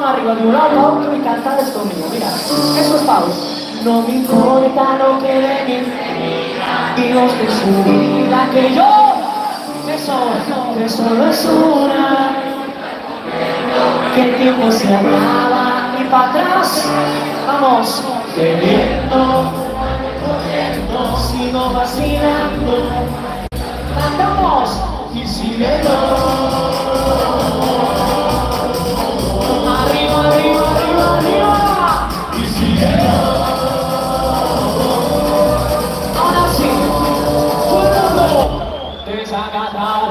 arriba de un lado a otro y cantar conmigo. Mira, eso es Faust. No me importa lo que de mí Dios de su vida que yo que solo es una, que el tiempo se acaba y para atrás vamos bebiendo, corriendo, sigo vacilando, cantamos y siguiendo.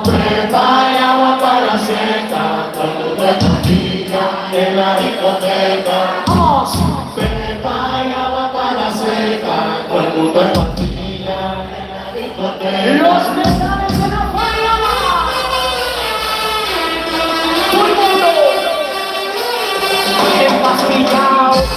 Prepara agua para la seca, cuando te maquilla en la discoteca. ¡Vamos! Prepara agua para la seca, cuando te maquilla en la discoteca. Los metales de la falla. Todo el mundo empastillado.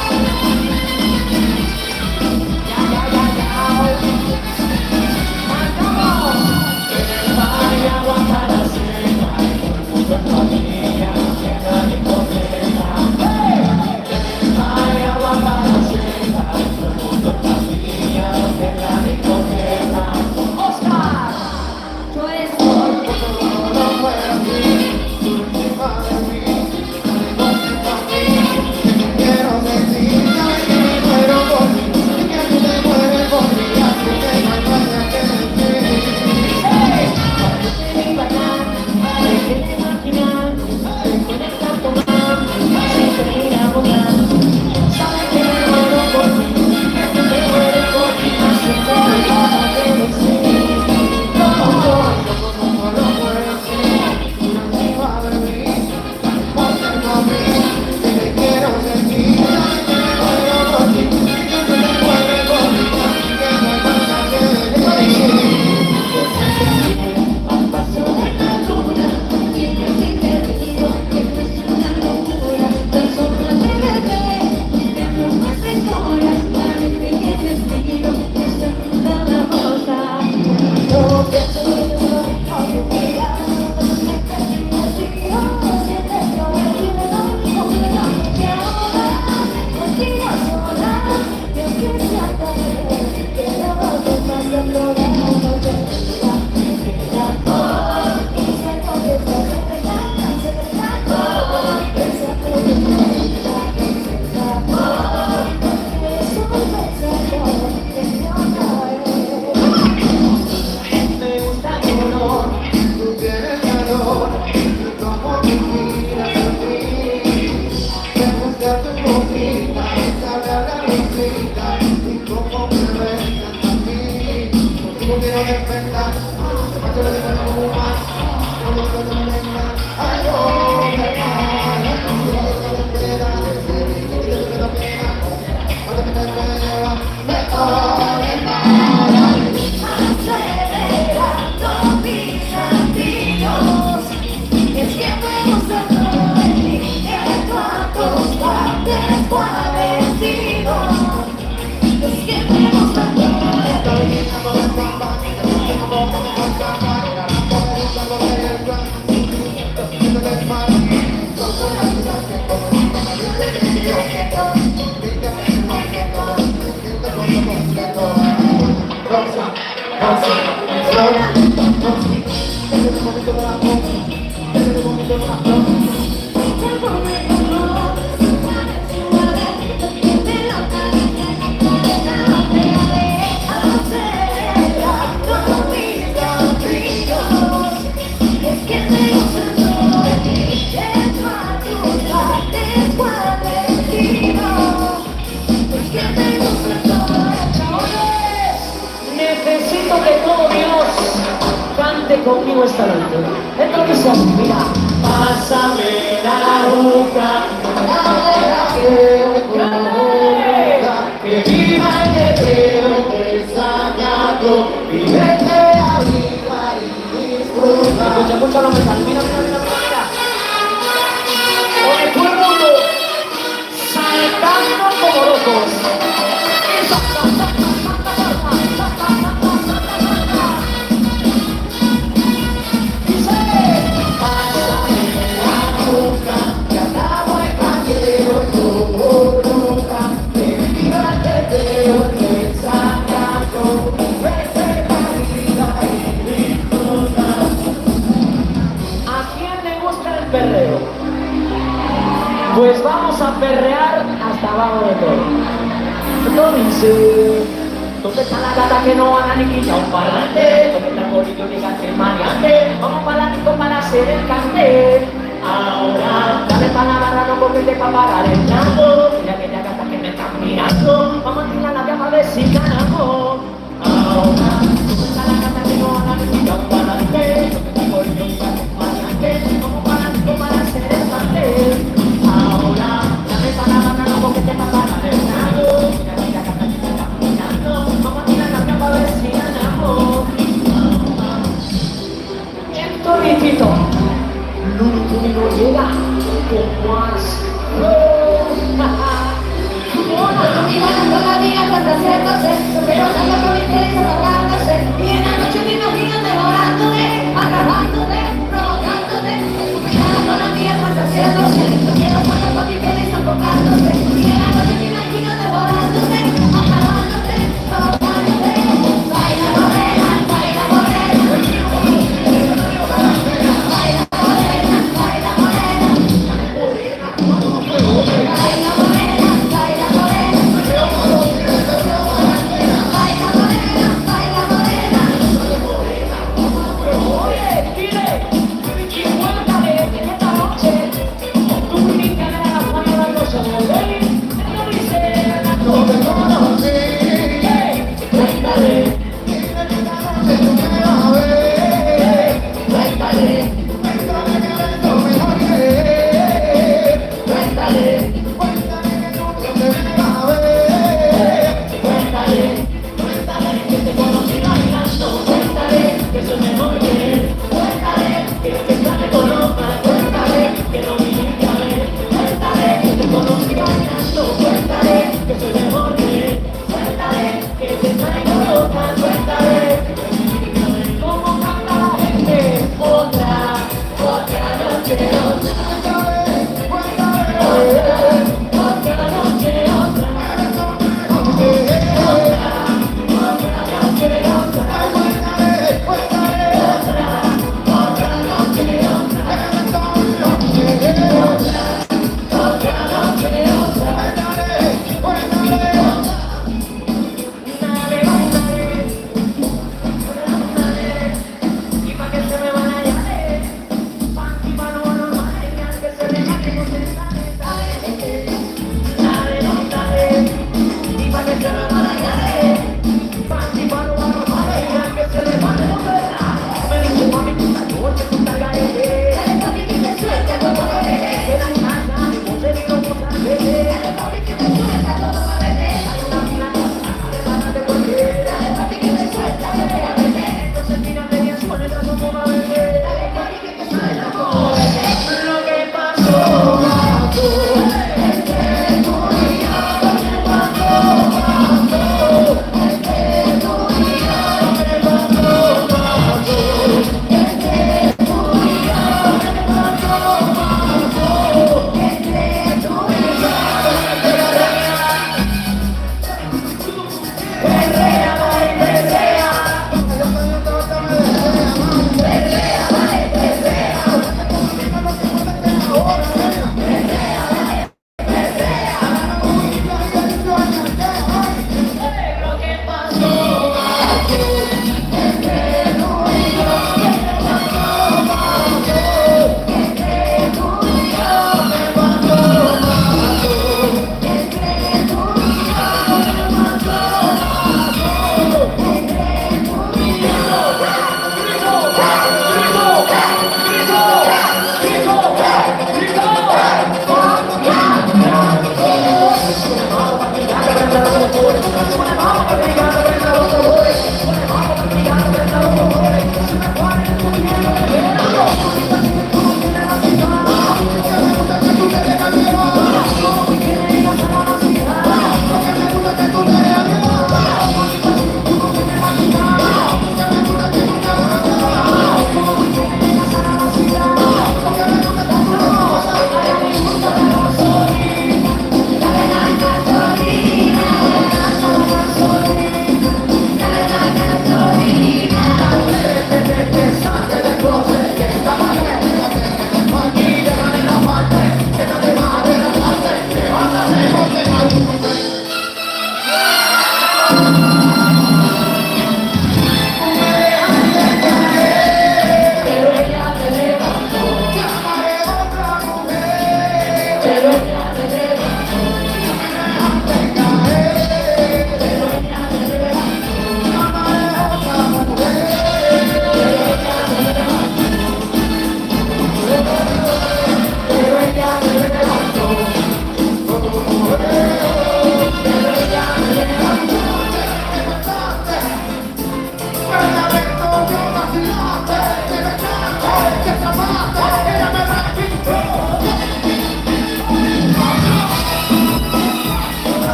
contigo. Es que me gusta Necesito que todo Dios cante conmigo esta noche. Esto que se hace, mira. Pásame la boca, que viva el deseo que sacato, vivete arriba y disfruta. Escucha mucho lo metal. Mira, mira, mira, mira, mira. Oye, todo el mundo saltando como locos. Perreo. Pues vamos a perrear hasta abajo de todo. Esto dice: ¿dónde está la gata que no haga ni quilla un parlante? ¿Dónde está el bolillo ni gata maleante? Vamos para la disco para hacer el cartel. Ahora, dale para la barra, no porque te va a parar el trago. Mira aquella gata que me está mirando. Vamos a tirar la llama a ver si ganamos. Ahora, ¿dónde está la gata que no haga ni quilla un parlante? ¿Dónde está el bolillo ni gata maleante? Vamos para la disco para hacer el cartel. Ahora, dale para la barra, no porque te va a parar el trago. Mira aquella gata que me está mirando. Vamos a tirar la llama a ver si ganamos. Esto ritito. Lo único que no llega como has. Y van todavía fantaseándose, pero nada no me interesa ahogándose. Y en la noche me imagino devorándote, acabándote, provocándote. Y van todavía fantaseándose, quiero cuando con mi piel sofocándose. Y en la noche me imagino devorándote, acabándote, provocándote. Baila morena, baila morena. Baila morena, baila morena. Baila morena, baila morena. Baila morena, baila morena.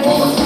queremos